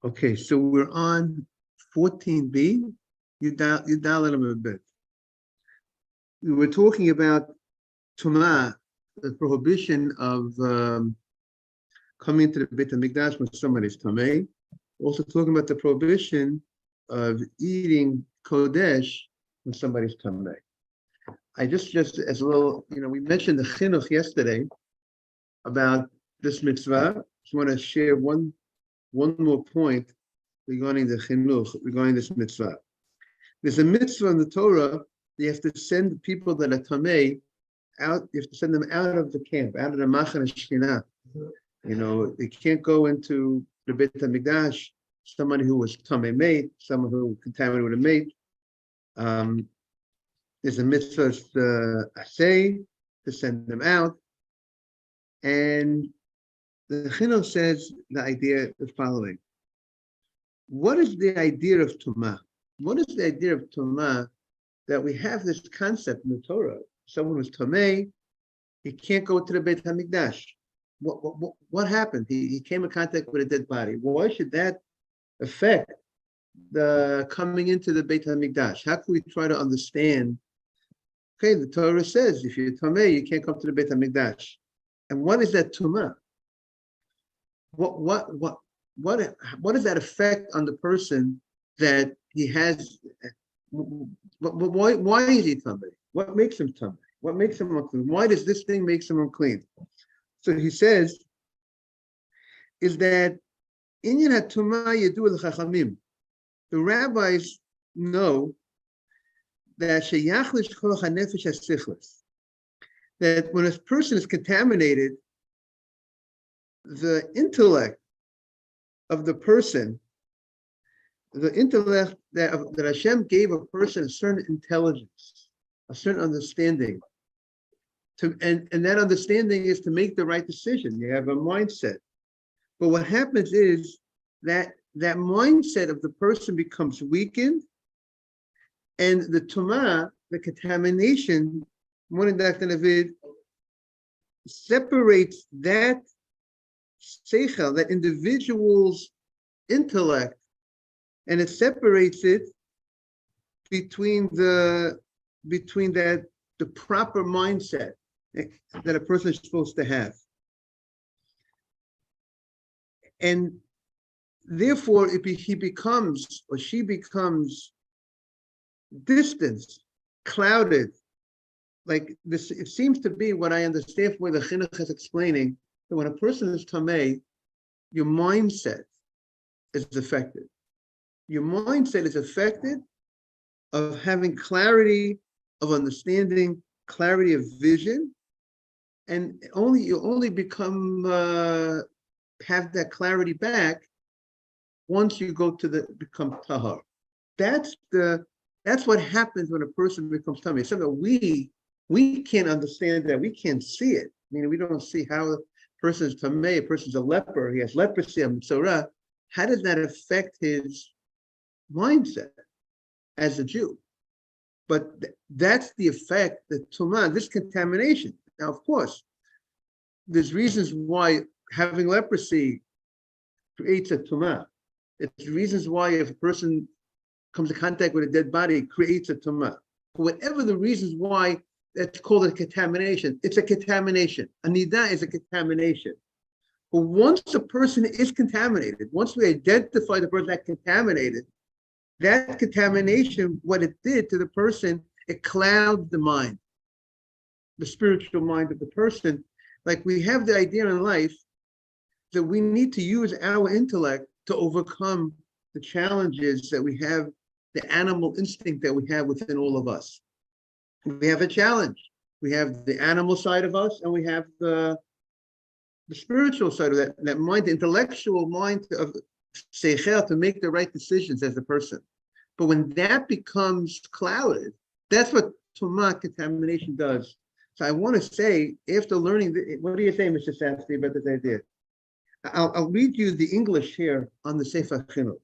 Okay, so we're on 14b. You down it a bit. We were talking about Tumah, the prohibition of coming into the Beit HaMikdash when somebody's Tameh. Also talking about the prohibition of eating Kodesh when somebody's Tameh. I just as a little, we mentioned the Chinuch yesterday about this mitzvah. Just want to share one more point regarding the Chinuch, regarding this mitzvah. There's a mitzvah in the Torah. You have to send people that are Tameh out. You have to send them out of the camp, out of the Machane Shekhinah. They can't go into the Beit HaMikdash. Someone who was Tameh mate, someone who contaminated with a mate. There's a mitzvah asay to send them out, and the Chinuch says the idea is the following. What is the idea of Tumah? What is the idea of Tumah that we have this concept in the Torah? Someone who's Tameh, he can't go to the Beit HaMikdash. What happened? He came in contact with a dead body. Why should that affect the coming into the Beit HaMikdash? How can we try to understand? Okay, the Torah says if you're Tameh, you can't come to the Beit HaMikdash. And what is that Tumah? What does that affect on the person that he has? Why is he Tameh? What makes him Tameh? What makes him unclean? Why does this thing make him unclean? So he says, is that Inyan HaTumah Yedu L'Chachamim. The rabbis know that Sheyachlish Kol HaNefesh HaSichlis, that when a person is contaminated, the intellect of the person, the intellect that Hashem gave a person a certain intelligence, a certain understanding, and that understanding is to make the right decision. You have a mindset. But what happens is that mindset of the person becomes weakened, and the tumah, the contamination, separates that seichel, that individual's intellect, and it separates it between the proper mindset that a person is supposed to have. And therefore, he becomes, or she becomes, distanced, clouded. Like this, it seems to be what I understand from where the Chinuch is explaining, that when a person is Tameh, your mindset is affected. Your mindset is affected of having clarity of understanding, clarity of vision, and you only become have that clarity back once you go to become tahar. That's what happens when a person becomes tamei. Something we can't understand that, we can't see it. I mean, we don't see how a person is tamei, a person's a leper, he has leprosy, a mitzorah. How does that affect his mindset as a Jew? But that's the effect, the tumah, this contamination. Now, of course, there's reasons why having leprosy creates a tumah. It's reasons why if a person comes in contact with a dead body, it creates a tumah. For whatever the reasons why, that's called a contamination. It's a contamination. A nidah is a contamination. But once a person is contaminated, once we identify the person that's contaminated, that contamination, what it did to the person, it clouds the mind, the spiritual mind of the person. Like we have the idea in life that we need to use our intellect to overcome the challenges that we have, the animal instinct that we have within all of us. We have a challenge. We have the animal side of us, and we have the spiritual side of that mind, the intellectual mind of seichel, to make the right decisions as a person. But when that becomes clouded, that's what tumah, contamination, does. So I want to say, after learning, what do you say, Mr. Safdie, about this idea? I'll read you the English here on the Sefer Chinuch.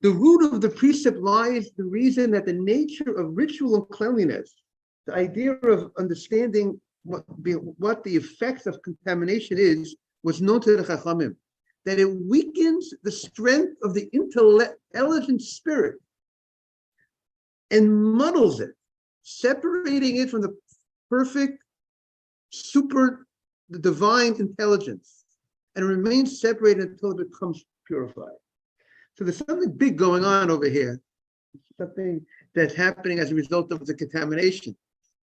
The root of the precept lies the reason that the nature of ritual and cleanliness, the idea of understanding what the effects of contamination is, was known to the Chachamim. that it weakens the strength of the intelligent spirit and muddles it, separating it from the perfect, the divine intelligence, and it remains separated until it becomes purified. So there's something big going on over here, something that's happening as a result of the contamination.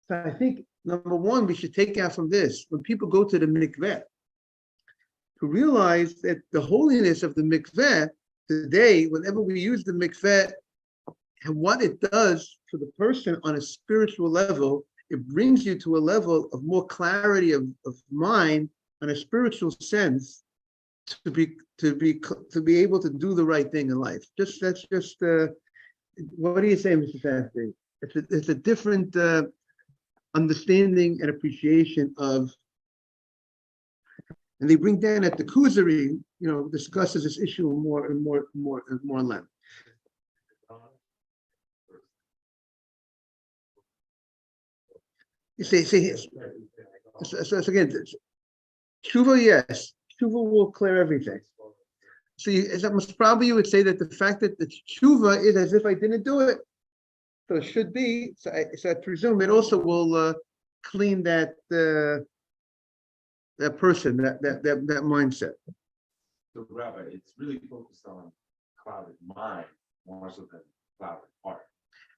So I think, number one, we should take out from this, when people go to the mikveh, to realize that the holiness of the mikveh today, whenever we use the mikveh, and what it does for the person on a spiritual level, it brings you to a level of more clarity of mind on a spiritual sense, to be able to do the right thing in life. What do you say, Mr. Safdie? It's a different understanding and appreciation of, and they bring down at the Kuzari, discusses this issue more length. You say so again, tshuva, yes, tshuva will clear everything. So most probably you would say that the fact that the tshuva is as if I didn't do it, so it should be. So I presume it also will clean that person, that mindset. So, Rabbi, it's really focused on clouded mind more so than clouded heart.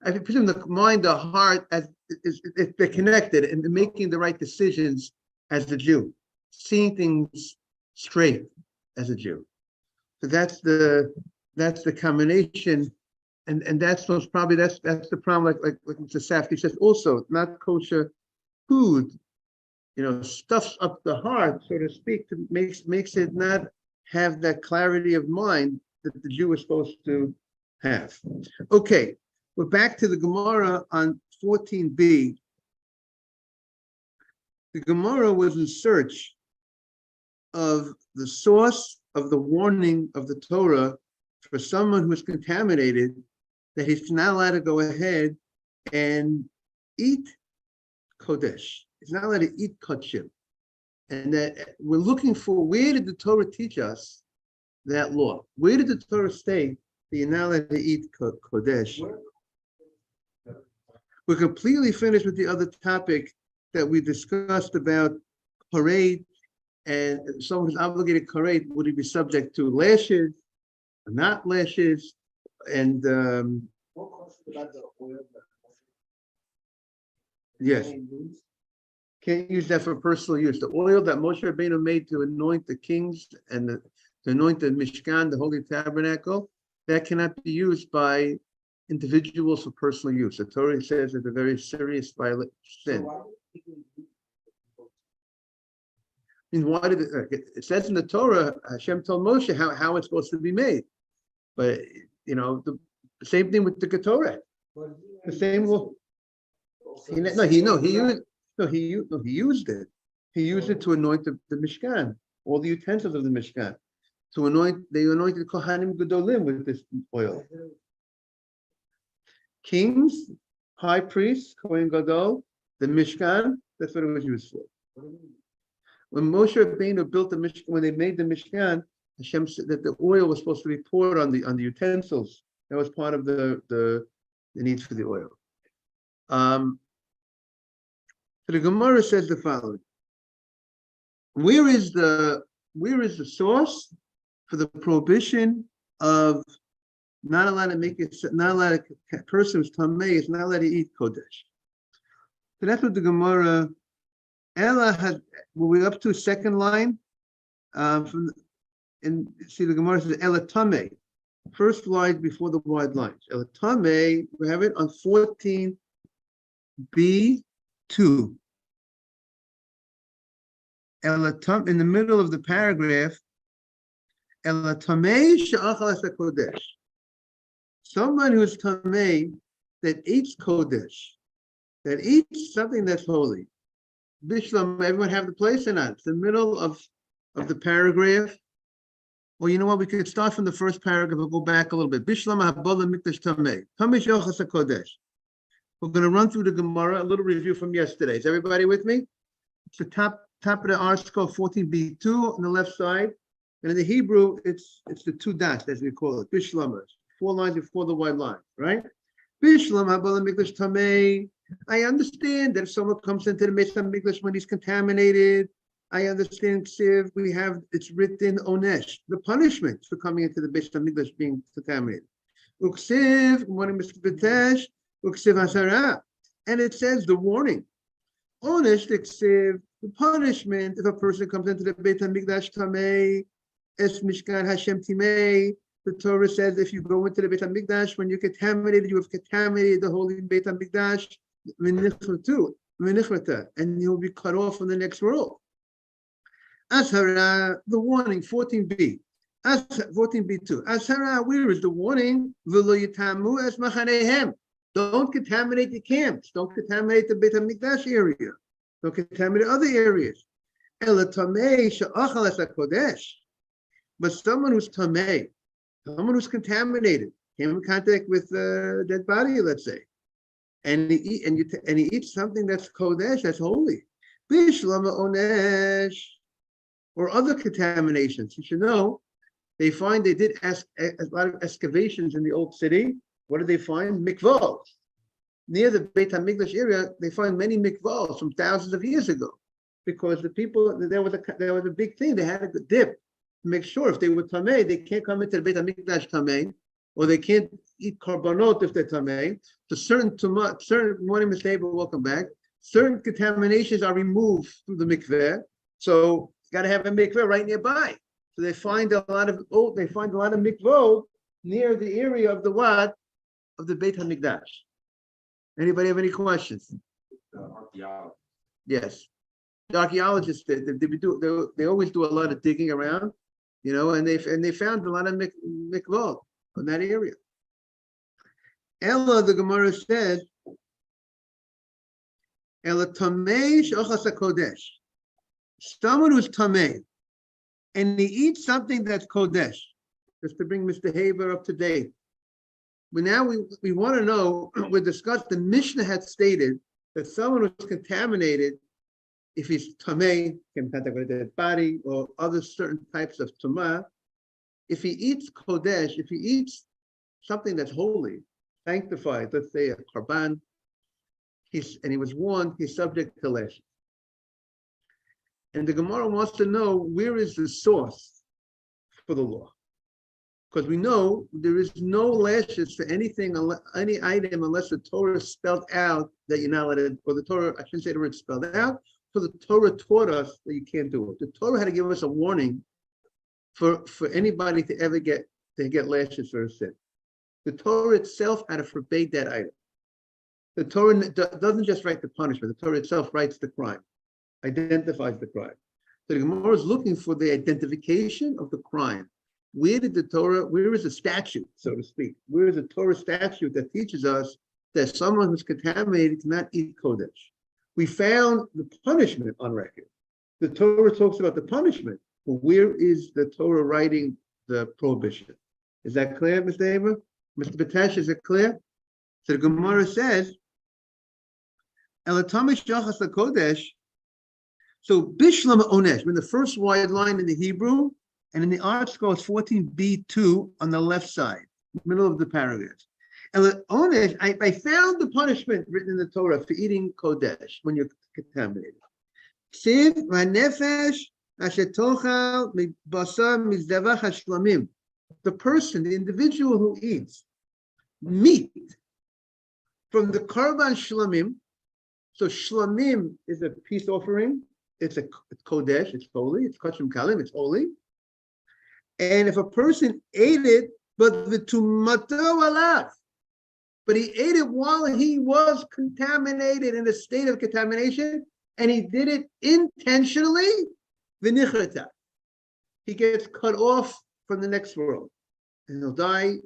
I presume the mind, the heart, they're connected and making the right decisions as a Jew, seeing things straight as a Jew. So that's the combination, and that's most probably that's the problem. Like Mr. Safdie says, also not kosher food, stuffs up the heart, so to speak, makes it not have that clarity of mind that the Jew is supposed to have. Okay. We're back to the Gemara on 14b. The Gemara was in search of the source of the warning of the Torah for someone who is contaminated, that he's not allowed to go ahead and eat Kodesh. He's not allowed to eat Kodshim. And that we're looking for, where did the Torah teach us that law? Where did the Torah state that you're not allowed to eat Kodesh? We're completely finished with the other topic that we discussed about parade, and someone who's obligated parade, would he be subject to lashes or not lashes? And yes, can't use that for personal use. The oil that Moshe Rabbeinu made to anoint the kings and to anoint the Mishkan, the Holy Tabernacle, that cannot be used by individuals for personal use. The Torah says it's a very serious sin. And why did it says in the Torah, Hashem told Moshe how it's supposed to be made. But the same thing with the Ketoret. The same will. He used it. He used it to anoint the Mishkan, all the utensils of the Mishkan. They anointed Kohanim Gedolim with this oil. Kings, high priests, Kohen Gadol, the Mishkan, that's what it was used for. When Moshe Rabbeinu built the Mishkan, when they made the Mishkan, Hashem said that the oil was supposed to be poured on the utensils. That was part of the need for the oil. So the Gemara says the following: Where is the source for the prohibition of not allowed to make it, not allowed a person who's tamei is not allowed to eat kodesh? So that's what the Gemara. Ella has. We're up to second line. The Gemara says Ella tamei, first line before the wide lines. Ella tamei. We have it on 14b2. Ella tam in the middle of the paragraph. Ella tamei she'achal es kodesh. Someone who's tamei that eats kodesh, that eats something that's holy. Bishlam, everyone have the place or not? It's the middle of the paragraph. Well, you know what? We could start from the first paragraph and go back a little bit. Bishlam habola mikdash tamei. Tamei she'achal es kodesh. We're going to run through the Gemara, a little review from yesterday. Is everybody with me? It's the top of the article 14b2 on the left side. And in the Hebrew, it's the two dots, as we call it, bishlamah, 4 lines before the white line, right? Bishlam habala mikdash tamei. I understand that if someone comes into the Beis HaMikdash when he's contaminated, I understand, Ksiv, it's written onesh, the punishment for coming into the Beis HaMikdash being contaminated. Uksiv, good morning, Mr. Betesh, Uksiv hasara. And it says the warning. Onesh, Ksiv, the punishment if a person comes into the Beis HaMikdash tamei, es mishkan Hashem timei. The Torah says if you go into the Beit HaMikdash, when you're contaminated, you have contaminated the holy Beit HaMikdash, and you'll be cut off from the next world. Ashara, the warning, 14b. 14b2. Ashara, where is the warning? V'lo yitamu es machanehem. Don't contaminate the camps. Don't contaminate the Beit HaMikdash area. Don't contaminate other areas. Ela tamei she'achal es hakodesh. But someone who's tamei, someone who's contaminated, came in contact with a dead body, let's say, and he eats something that's kodesh, that's holy, bishlama onesh, or other contaminations. You should know, they did ask a lot of excavations in the old city. What did they find? Mikvahs. Near the Beit HaMikdash area, they find many mikvahs from thousands of years ago, because the people, there was a big thing. They had a dip. Make sure if they were tamei, they can't come into the Beit HaMikdash tamei, or they can't eat korbanot if they're tamei. So certain morning Mr. welcome back. Certain contaminations are removed through the mikveh, so you got to have a mikveh right nearby. So they find a lot of mikvah near the area of the Beit HaMikdash. Anybody have any questions? Archaeology. Yes, the archaeologists they always do a lot of digging around. And they found a lot of mikvot in that area. Ella, the Gemara said, Ella tamei she'achas hakodesh. Someone who's tamei, and he eats something that's kodesh, just to bring Mr. Haber up to date. But now we want to know, we discussed, the Mishnah had stated that someone who's contaminated, if he's tamei, can contact with a dead body or other certain types of tumah, if he eats kodesh, if he eats something that's holy, sanctified, let's say a karban, and he was warned, he's subject to lashes. And the Gemara wants to know, where is the source for the law? Because we know there is no lashes for anything, any item, unless the Torah spelled out that you're not allowed to, or the Torah, I shouldn't say the word spelled out, so the Torah taught us that you can't do it. The Torah had to give us a warning for anybody to ever get lashes for a sin. The Torah itself had to forbade that item. The Torah doesn't just write the punishment. The Torah itself writes the crime, identifies the crime. So the Gemara is looking for the identification of the crime. Where is the statute, so to speak? Where is the Torah statute that teaches us that someone who's contaminated cannot eat kodesh? We found the punishment on record. The Torah talks about the punishment, but where is the Torah writing the prohibition? Is that clear, Mr. Haber? Mr. Batesh, is it clear? So the Gemara says, Elatamish Jachas Kodesh. So Bishlam Onesh, in the first wide line in the Hebrew, and in the art scroll, it's 14b2 on the left side, middle of the paragraph. Onesh, I found the punishment written in the Torah for eating kodesh when you're contaminated. Ksiv v'nefesh asher tochal basar mizdavach hashlamim. The person, the individual who eats meat from the karban shlamim. So shlamim is a peace offering. It's kodesh. It's holy. It's kachim kalim. It's holy. And if a person ate it, but v'tumato alav, but he ate it while he was contaminated, in a state of contamination, and he did it intentionally, v'nichrata, he gets cut off from the next world, and he'll die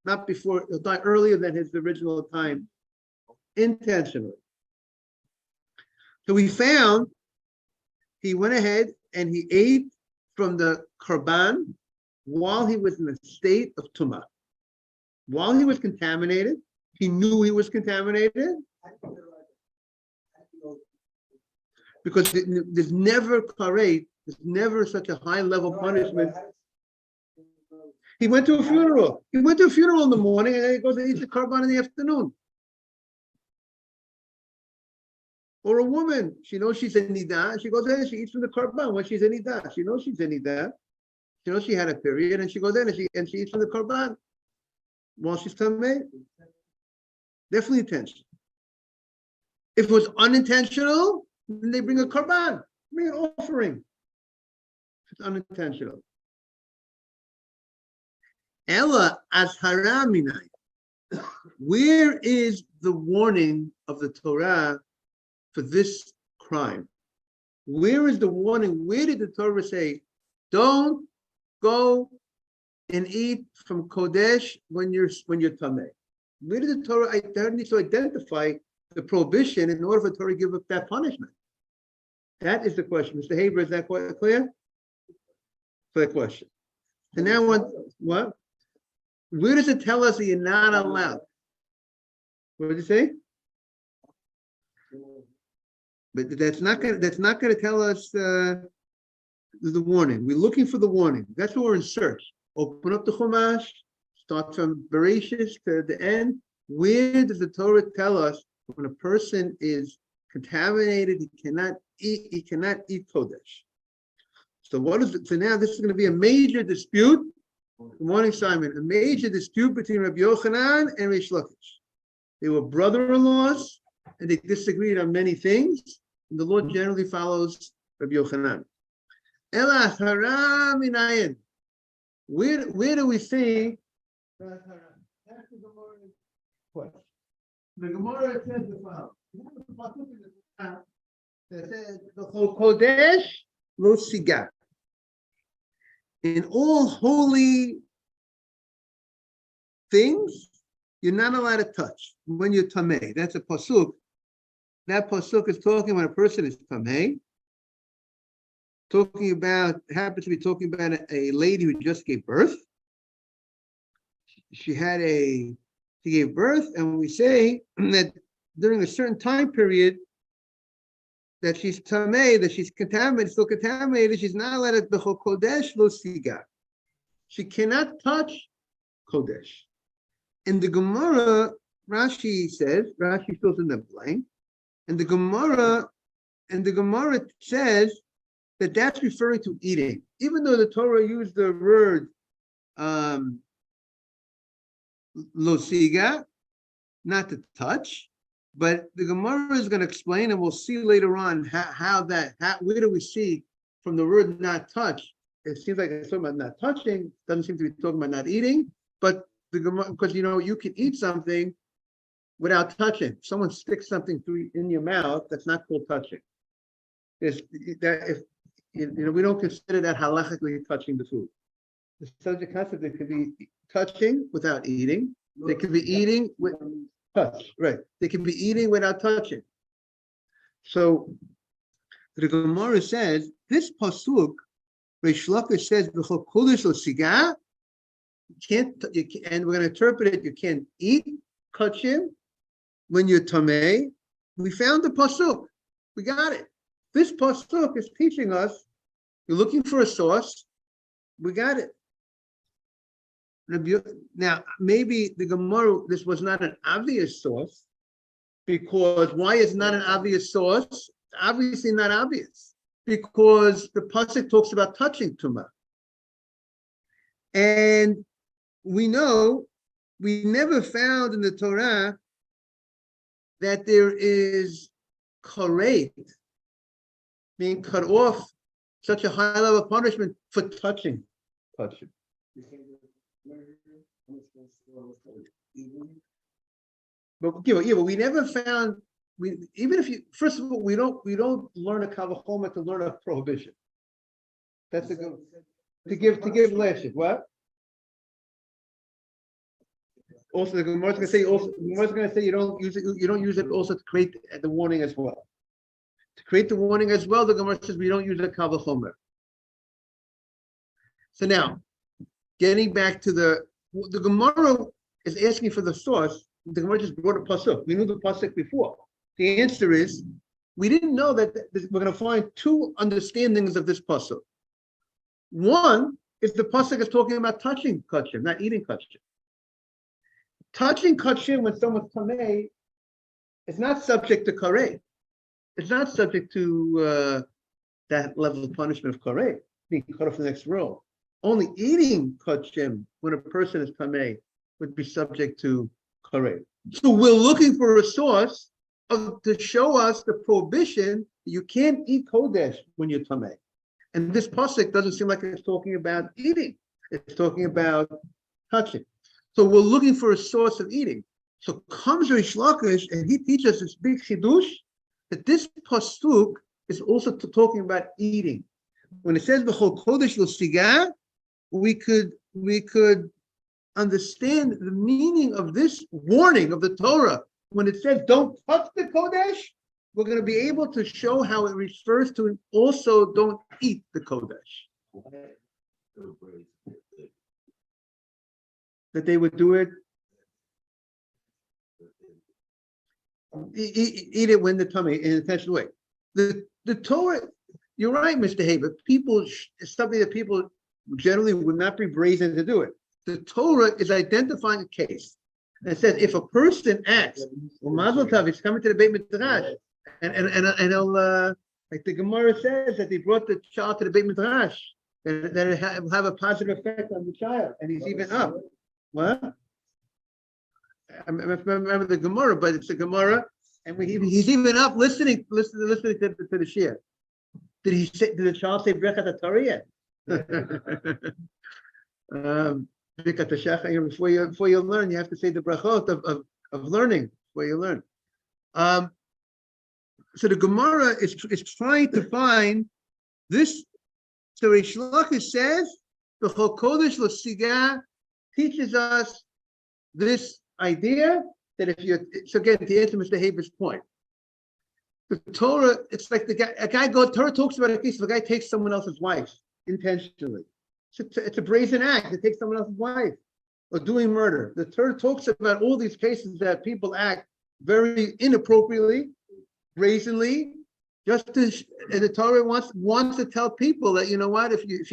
not before, he'll die earlier than his original time, intentionally. So we found he went ahead and he ate from the karban while he was in a state of tumah. While he was contaminated, he knew he was contaminated. because there's never karet, there's never such a high level punishment. He went to a funeral. He went to a funeral in the morning and then he goes to eat the korban in the afternoon. Or a woman, she knows she's in nidah, she goes in and she eats from the korban when she's in nidah. She knows she's in nidah. She knows she had a period and she goes in and she eats from the korban while she's tamei. Definitely intentional. If it was unintentional, then they bring a korban, bring an offering. It's unintentional. Ella azhara minay. Where is the warning of the Torah for this crime? Where is the warning? Where did the Torah say, don't go and eat from Kodesh when you're tamei? Where did the Torah need to identify the prohibition in order for the Torah to give up that punishment? That is the question. Mr. Haber, is that quite clear? For the question. And now what? Where does it tell us that you're not allowed? What did you say? But that's not going to tell us the warning. We're looking for the warning. That's what we're in search. Open up the Chumash, start from Bereshit to the end. Where does the Torah tell us when a person is contaminated, he cannot eat Kodesh? So what is it? So now this is going to be a major dispute. Good morning, Simon. A major dispute between Rabbi Yochanan and Rish Lakish. They were brother-in-laws, and they disagreed on many things. And the law generally follows Rabbi Yochanan. Ela haram minayin. Where do we see? That's the Gemara. The Gemara says the following. That says the Kodesh lo sigat. In all holy things, you're not allowed to touch when you're tamei. That's a pasuk. That pasuk is talking when a person is tamei. Happens to be talking about a lady who just gave birth. She gave birth, and we say that during a certain time period that she's tamei, that she's contaminated, still contaminated, she's not allowed to b'chol kodesh lo siga. She cannot touch kodesh. In the Gemara, Rashi fills in the blank, and the Gemara says that that's referring to eating, even though the Torah used the word lo siga, not to touch. But the Gemara is going to explain, and we'll see later on where do we see from the word not touch? It seems like it's talking about not touching, doesn't seem to be talking about not eating, but the Gemara, because you can eat something without touching. If someone sticks something in your mouth, that's not called touching. We don't consider that halachically touching the food. The subject concept, there could be touching without eating. There could be eating with touch, right? They can be eating without touching. So the Gemara says this pasuk, Rish Lakish says, "B'chol kodesh lo siga." And we're going to interpret it. You can't eat kachim when you're tamei. We found the pasuk. We got it. This pasuk is teaching us. You're looking for a source. We got it. Now, maybe the Gemara, this was not an obvious source, because why is not an obvious source? It's obviously not obvious, because the pasuk talks about touching tumah. And we know, we never found in the Torah that there is karet, being cut off, such a high level of punishment for touching. But we never found. First of all, we don't learn a kavachoma to learn a prohibition. That's a good to give lashik. What? Also, the Gemara is going to say you don't use it also to create the warning as well. To create the warning as well, the Gemara says we don't use a kavachoma. So now, getting back to the Gemara is asking for the source. The Gemara just brought a pasuk. We knew the pasuk before. The answer is we didn't know that we're going to find two understandings of this pasuk. One is the pasuk is talking about touching kachim, not eating kachim. Touching kachim when someone's tamei is not subject to kareh. It's not subject to that level of punishment of kareh, being cut off the next row. Only eating kachim when a person is tamei would be subject to kareh. So we're looking for a source to show us the prohibition that you can't eat kodesh when you're tamei. And this pasuk doesn't seem like it's talking about eating. It's talking about touching. So we're looking for a source of eating. So comes Rish Lakish and he teaches this big chidush that this pasuk is also talking about eating. When it says b'chol kodesh lo siga, we could understand the meaning of this warning of the Torah. When it says don't touch the kodesh, we're going to be able to show how it refers to also don't eat the kodesh. That they would do it, eat it when the tummy in an intentional way. The Torah, you're right, Mr. Haber. It's something that people generally would not be brazen to do it. The Torah is identifying a case. And it says if a person acts, well, Mazel Tov, he's coming to the Beit Midrash, and he'll, like the Gemara says that they brought the child to the Beit Midrash, that it will have a positive effect on the child, and he's even up. What? I remember the Gemara, but it's a Gemara, and he's even up listening to the shir. Did the child say Brechat Torah yet? Before you learn, you have to say the brachot of learning before you learn. So the Gemara is trying to find this. So Rish Lakish says the Chol Kodesh Lo Siga teaches us this idea that if you, so again, to answer Mr. Haber's point, the Torah, it's like Torah talks about a case of a guy takes someone else's wife intentionally. It's a brazen act to take someone else's wife or doing murder. The Torah talks about all these cases that people act very inappropriately, brazenly, and the Torah wants to tell people that, you know what, if you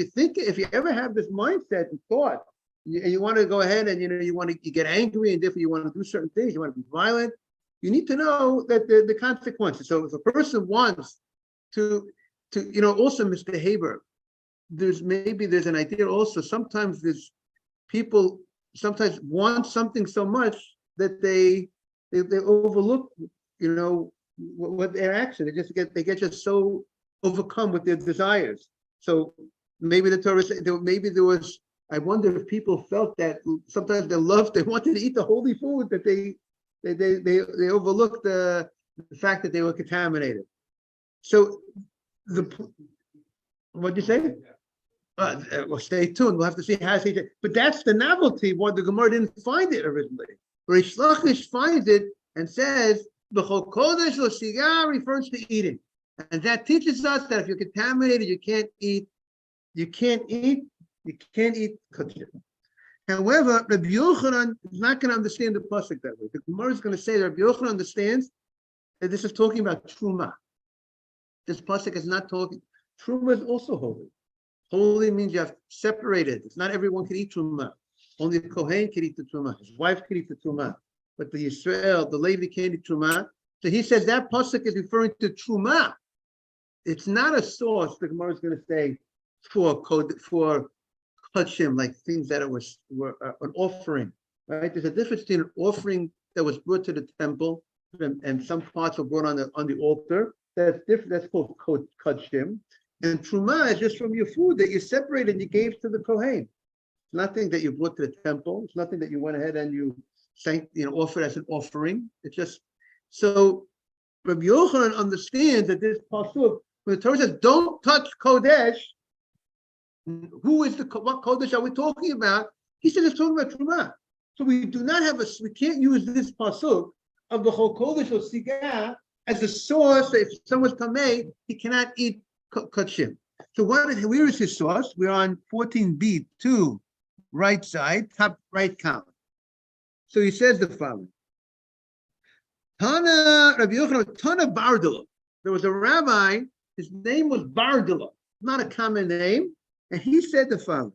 ever have this mindset and thought, and you want to go ahead and you get angry and therefore you want to do certain things, you want to be violent, you need to know that the consequences. So if a person wants to also, Mr. Haber, there's an idea also, sometimes there's people sometimes want something so much that they overlook, what their action. They get just so overcome with their desires. So maybe the Torah said, maybe there was, I wonder if people felt that sometimes they wanted to eat the holy food, that they overlooked the fact that they were contaminated. So what'd you say? Well, stay tuned. We'll have to see how he did. But that's the novelty. Why the Gemara didn't find it originally. Rish Lakish finds it and says, "B'chol kodesh lo siga" refers to eating, and that teaches us that if you're contaminated, you can't eat kachim. However, Rabbi Yochanan is not going to understand the pasuk that way. The Gemara is going to say that Rabbi Yochanan understands that this is talking about truma. This pasuk is not talking. Truma is also holy. Holy means you have separated. It's not everyone can eat truma. Only the Kohen can eat the truma. His wife can eat the truma. But the Yisrael, the Levi can't eat truma. So he says that pasuk is referring to truma. It's not a source, the Gemara is going to say, for kachim, like things that were an offering. Right? There's a difference between an offering that was brought to the temple and some parts were brought on the altar. That's different. That's called kachim. And truma is just from your food that you separated and you gave to the Kohen. It's nothing that you brought to the temple. It's nothing that you went ahead and you offered as an offering. It's just so. Rabbi Yochanan understands that this pasuk, when the Torah says, "Don't touch kodesh," what kodesh are we talking about? He says it's talking about truma. So we can't use this pasuk of the whole kodesh or siga as a source that if someone's tamei, he cannot eat kachim. So where is his source? We're on 14b, 2, right side, top right column. So he says the following. Tana Rabbi Yochanan, Tana Bardala. There was a rabbi, his name was Bardula, not a common name, and he said the following: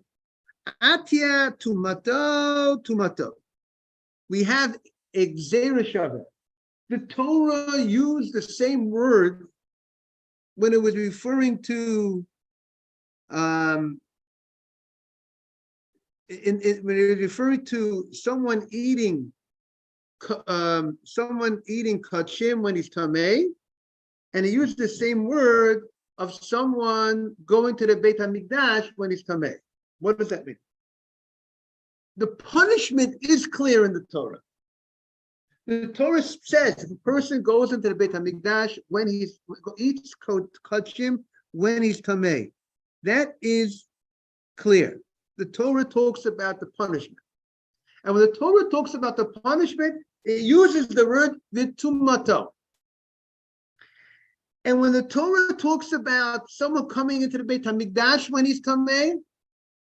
Atia tumato. We have a gzeira shaveh. The Torah used the same word when it was referring to when it was referring to someone eating kachim when he's tamei, and he used the same word of someone going to the Beit HaMikdash when he's tamei. What does that mean? The punishment is clear in the Torah. The Torah says if a person goes into the Beit HaMikdash when he eats kachim when he's tamei, that is clear. The Torah talks about the punishment. And when the Torah talks about the punishment, it uses the word v'tumato. And when the Torah talks about someone coming into the Beit HaMikdash when he's tamei,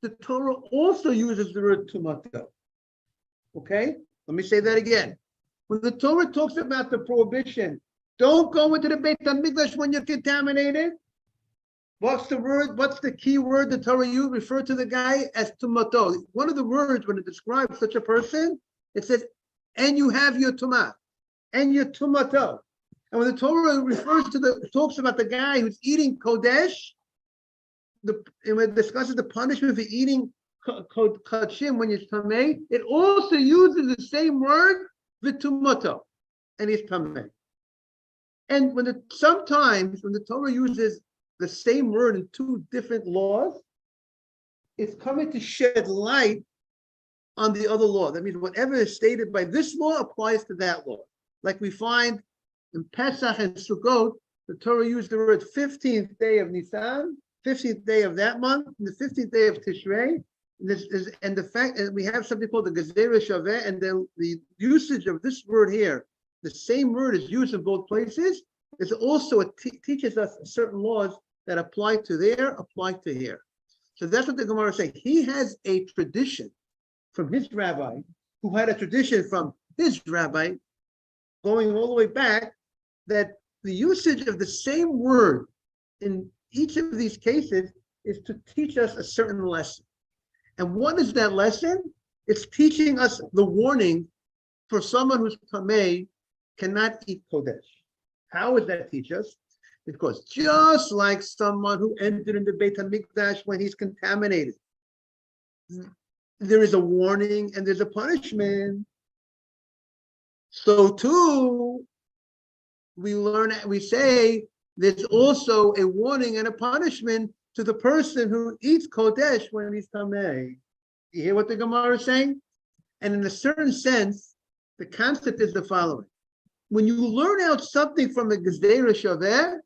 the Torah also uses the word tumato. Okay? Let me say that again. When the Torah talks about the prohibition, don't go into the Beit HaMikdash when you're contaminated. What's the word? What's the key word the Torah you refer to the guy as tumato? One of the words when it describes such a person, it says, and you have your tumah, and your tumato. And when the Torah talks about the guy who's eating kodesh, and when it discusses the punishment for eating kachim when you're tamei, it also uses the same word v'tumato, and he's tamei. And sometimes when the Torah uses the same word in two different laws, it's coming to shed light on the other law. That means whatever is stated by this law applies to that law. Like we find in Pesach and Sukkot, the Torah used the word 15th day of Nisan, 15th day of that month, and the 15th day of Tishrei. And the fact that we have something called the Gezerah Shaveh, and the usage of this word here, the same word is used in both places, is also teaches us certain laws that apply to here. So that's what the Gemara is saying. He has a tradition from his rabbi, who had a tradition from his rabbi, going all the way back, that the usage of the same word in each of these cases is to teach us a certain lesson. And what is that lesson? It's teaching us the warning for someone who's tamei cannot eat kodesh. How would that teach us? Because just like someone who entered into Beit HaMikdash when he's contaminated, there is a warning and there's a punishment. So too, we say there's also a warning and a punishment to the person who eats kodesh when he's tamei. You hear what the Gemara is saying? And in a certain sense, the concept is the following. When you learn out something from the Gezerah Shaveh,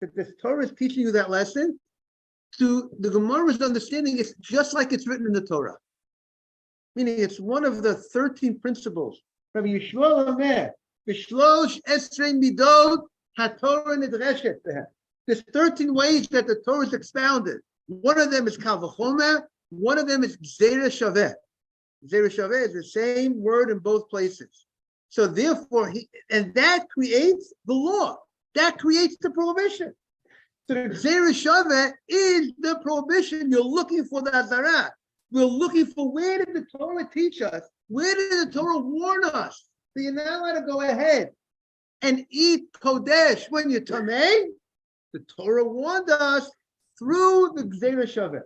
that the Torah is teaching you that lesson, to the Gemara's understanding, it's just like it's written in the Torah. Meaning it's one of the 13 principles. From Yeshua Lamer, B'shlosh esrei midot haTorah nidreshet behem. There's 13 ways that the Torah is expounded. One of them is kal v'chomer, one of them is Gezerah Shaveh. Gezerah Shaveh is the same word in both places. So therefore, and that creates the law. That creates the prohibition. So the Gezerah Shaveh is the prohibition. You're looking for the Azara. We're looking for, where did the Torah teach us? Where did the Torah warn us that you're not allowed to go ahead and eat kodesh when you're tamei? The Torah warned us through the Gezerah Shaveh.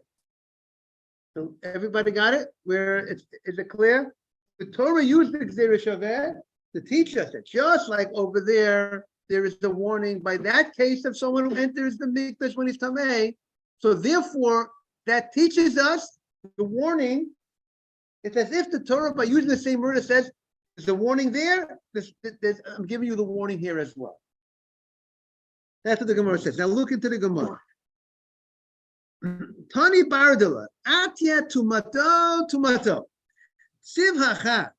So everybody got it? Is it clear? The Torah used the Gezerah Shaveh to teach us that just like over there is the warning by that case of someone who enters the mikdash when he's tamei. So therefore, that teaches us the warning. It's as if the Torah, by using the same word, it says, there's a warning there, I'm giving you the warning here as well. That's what the Gemara says. Now look into the Gemara. Tani Bardala, Atya tumato. Sivhacha.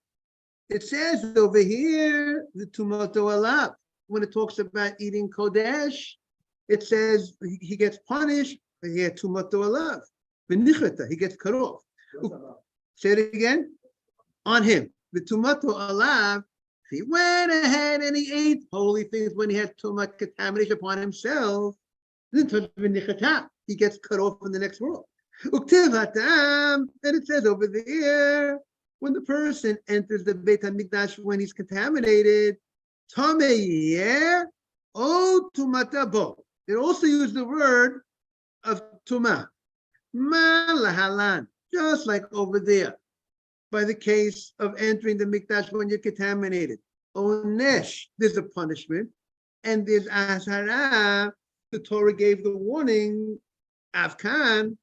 It says over here, the tumato alav. When it talks about eating kodesh, it says he gets punished, he gets tumato alav. V'nichata, he gets cut off. Say it again. On him. The tumato alav, He went ahead and he ate holy things when he had too much contamination upon himself. He gets cut off in the next world. And it says over there, when the person enters the Beit HaMikdash when he's contaminated, Tameh O Tumatabo. It also used the word of Tumah. Malahalan, just like over there, by the case of entering the Mikdash when you're contaminated. Onesh, there's a punishment, and there's Azara. The Torah gave the warning. Afkan,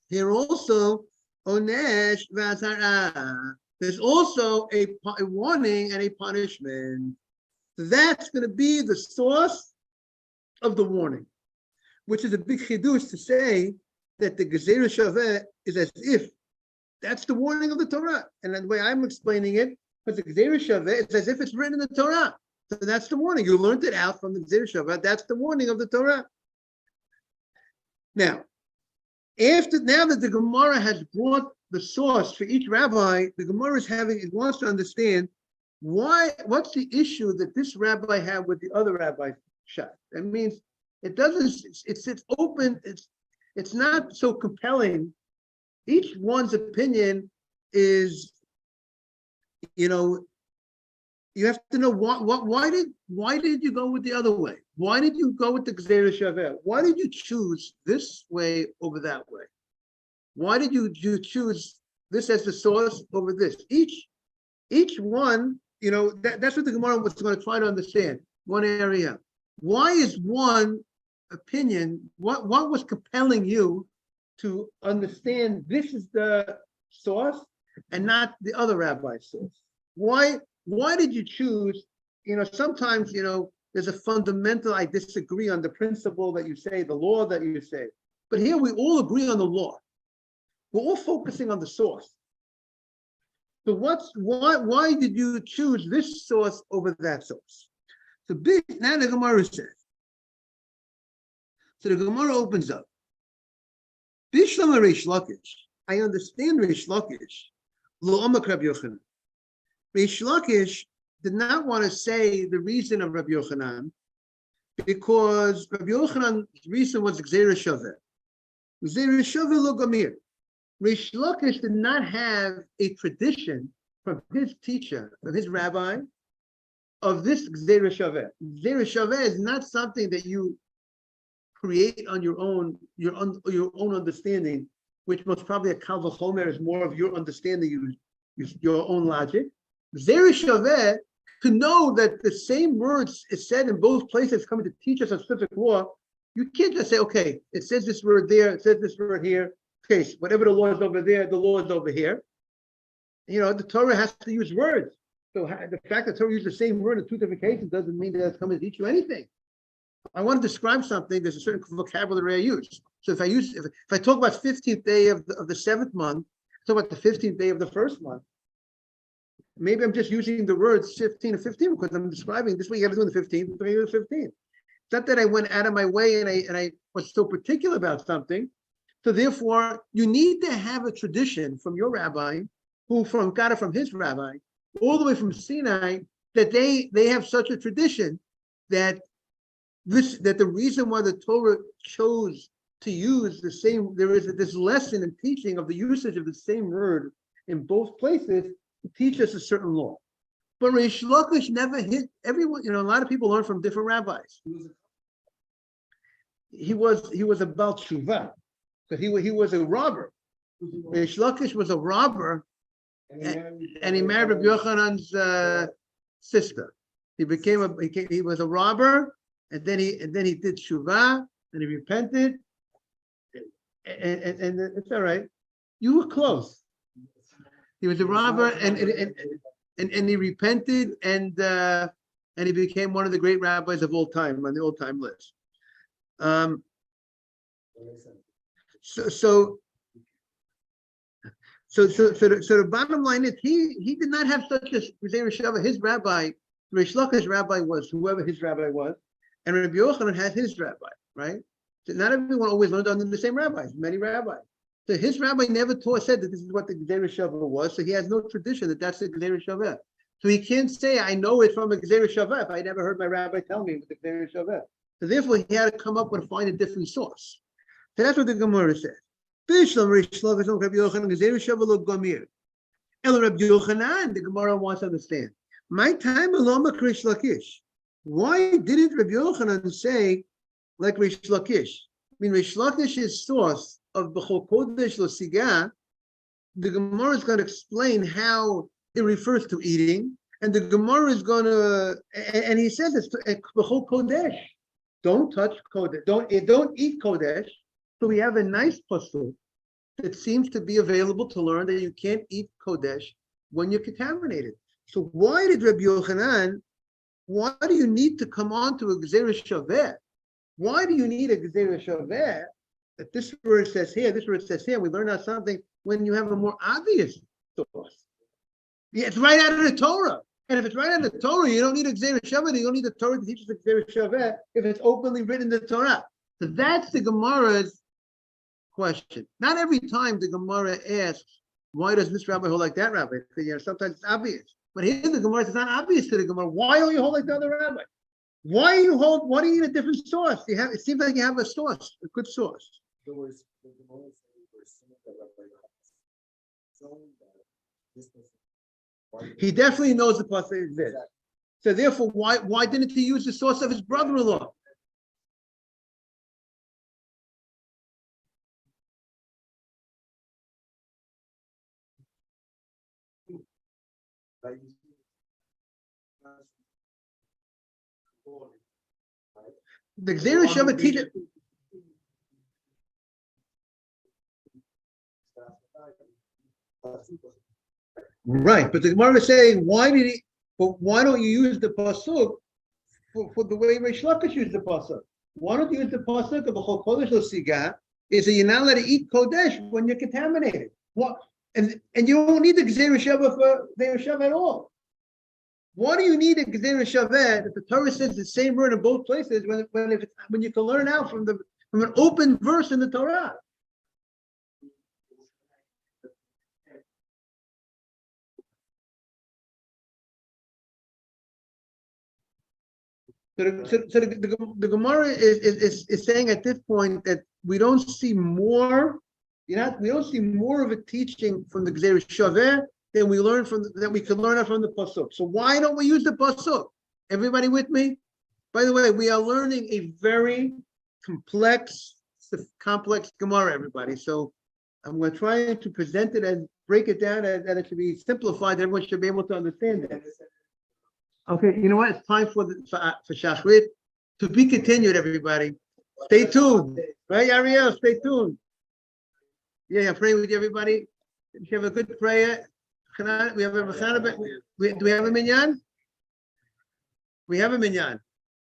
here also, Onesh v'Azara. There's also a warning and a punishment. That's going to be the source of the warning, which is a big chidush to say that the Gezerah Shaveh is as if that's the warning of the Torah. And the way I'm explaining it, but the Gezerah Shaveh is as if it's written in the Torah. So that's the warning. You learned it out from the Gezerah Shaveh. That's the warning of the Torah. Now that the Gemara has brought the source for each rabbi, the Gemara it wants to understand what's the issue that this rabbi had with the other rabbi's shot. That means it's open, it's not so compelling. Each one's opinion is, you have to know why did you go with the other way? Why did you go with the Gezerah Shaveh? Why did you choose this way over that way? Why did you choose this as the source over this? Each one, that's what the Gemara was going to try to understand. One area. Why is one opinion, what was compelling you to understand this is the source and not the other rabbi's source? Why did you choose, sometimes, there's a fundamental, I disagree on the principle that you say, the law that you say. But here we all agree on the law. We're all focusing on the source. So why did you choose this source over that source? Now the Gemara says. So the Gemara opens up. Bishlam Reish Lakish. I understand Reish Lakish. Lo Amak Rabbi Yochanan. Reish Lakish did not want to say the reason of Rabbi Yochanan because Rabbi Yochanan's reason was Gezerah Shaveh. Gezerah Shaveh lo gamir. Reish Lakish did not have a tradition from his teacher, from his rabbi, of this Gezerah Shaveh. Gezerah Shaveh is not something that you create on your own understanding, which most probably a Kal V'chomer is more of your understanding, your own logic. Gezerah Shaveh, to know that the same words is said in both places coming to teach us a specific law, you can't just say, okay, it says this word there, it says this word here. Okay, so whatever the law is over there, the law is over here. The Torah has to use words. So the fact that Torah uses the same word in two different cases doesn't mean that it's coming to teach you anything. I want to describe something, there's a certain vocabulary I use. So if I talk about 15th day of the 7th month, talk about the 15th day of the 1st month, maybe I'm just using the words 15 and 15 because I'm describing this way you got to do in the 15th, the 15th. It's not that I went out of my way and I was so particular about something. So therefore, you need to have a tradition from your rabbi, who got it from his rabbi, all the way from Sinai, that they have such a tradition that the reason why the Torah chose to use the same, there is this lesson and teaching of the usage of the same word in both places to teach us a certain law. But Reish Lakish never hit everyone. A lot of people learn from different rabbis. He was a Baal Tshuva, but he was a robber. Reish Lakish was a robber, and he married Rabbi Yochanan's sister. He was a robber. And then he did shuvah and he repented, and it's all right. You were close. He was a robber and he repented and he became one of the great rabbis of all time on the all-time list. So the bottom line is he did not have such a Gezerah Shaveh. His rabbi, Reish Lakish's rabbi was whoever his rabbi was. And Rabbi Yochanan had his rabbi, right? So not everyone always learned under the same rabbis, many rabbis. So his rabbi never said that this is what the Gezerah Shaveh was, so he has no tradition that that's the Gezerah Shaveh. So he can't say, I know it from a Gzeira Shaveh if I never heard my rabbi tell me with the Gzeira Shaveh. So therefore, he had to come up with find a different source. So that's what the Gemara says. Bishlam Rish Lakish Rabbi Yochanan Gzeira Shaveh lo Gomir. El Rabbi Yochanan, the Gemara wants to understand. My time aloma Rish Lakish. Why didn't Rabbi Yochanan say like Rish Lakish? I mean, Rish Lakish's source of B'chol Kodesh Lo Sigah, the Gemara is going to explain how it refers to eating, and the Gemara is going to, and he says it's B'chol Kodesh. Don't touch Kodesh. Don't eat Kodesh. So we have a nice pasuk that seems to be available to learn that you can't eat Kodesh when you're contaminated. So why did Rabbi Yochanan? Why do you need to come on to a Gzeira Shaveh? Why do you need a Gzeira Shaveh? That this word says here, this word says here, we learn out something when you have a more obvious source. Yeah, it's right out of the Torah. And if it's right out of the Torah, you don't need a Gzeira Shaveh, you don't need the Torah to teach us a Gzeira Shaveh if it's openly written in the Torah. So that's the Gemara's question. Not every time the Gemara asks, why does this rabbi hold like that rabbi? Because sometimes it's obvious. But here the Gemara is not obvious to the Gemara. Why don't you hold like the other rabbi? Why do you need a different source? It seems like you have a source, a good source. He definitely knows the pasuk exists. So therefore, why didn't he use the source of his brother-in-law? The Gzeira Shaveh teacher. Right, but the Gemara is saying, why don't you use the pasuk for the way Reish Lakish used the pasuk? Why don't you use the pasuk of B'chol Kodesh Lo Sigah? Is that you're not allowed to eat Kodesh when you're contaminated? What? And you don't need the Gzeira Shaveh for Gzeira Shaveh at all. Why do you need a Gzeira Shaveh if the Torah says the same word in both places when you can learn out from an open verse in the Torah? So the Gemara is saying at this point that we don't see more. We don't see more of a teaching from the Gzeira Shaveh than we learn that we can learn it from the pasuk. So why don't we use the pasuk? Everybody with me? By the way, we are learning a very complex Gemara, everybody. So I'm going to try to present it and break it down and it should be simplified. Everyone should be able to understand it. Okay, you know what? It's time for Shachrit. To be continued, everybody. Stay tuned. Right, Ariel? Stay tuned. Yeah, I'm praying with you, everybody. If you have a good prayer, we have a do we have a minyan? We have a minyan.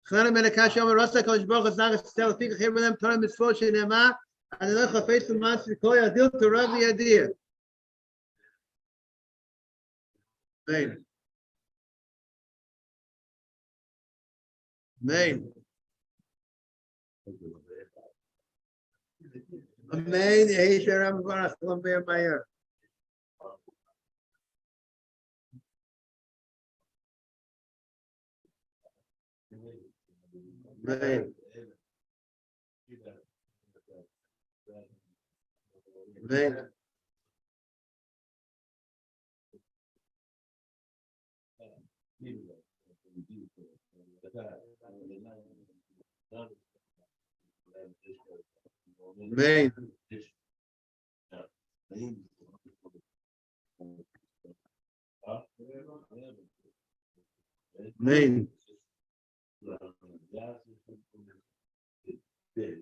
Chana ben Akash Yomer Rasa Kodesh Baruch Hu Zachas Tzel Tika Chir B'Lem Torah Mitzvot Shenema Adonai Chafetz L'Mas V'Kol Yadil Torah V'Yadir. Amen. Amen. Amen. Yehi Sharam Barach Shalom Be'Mayir. Amen. Amen. Amen. Amen.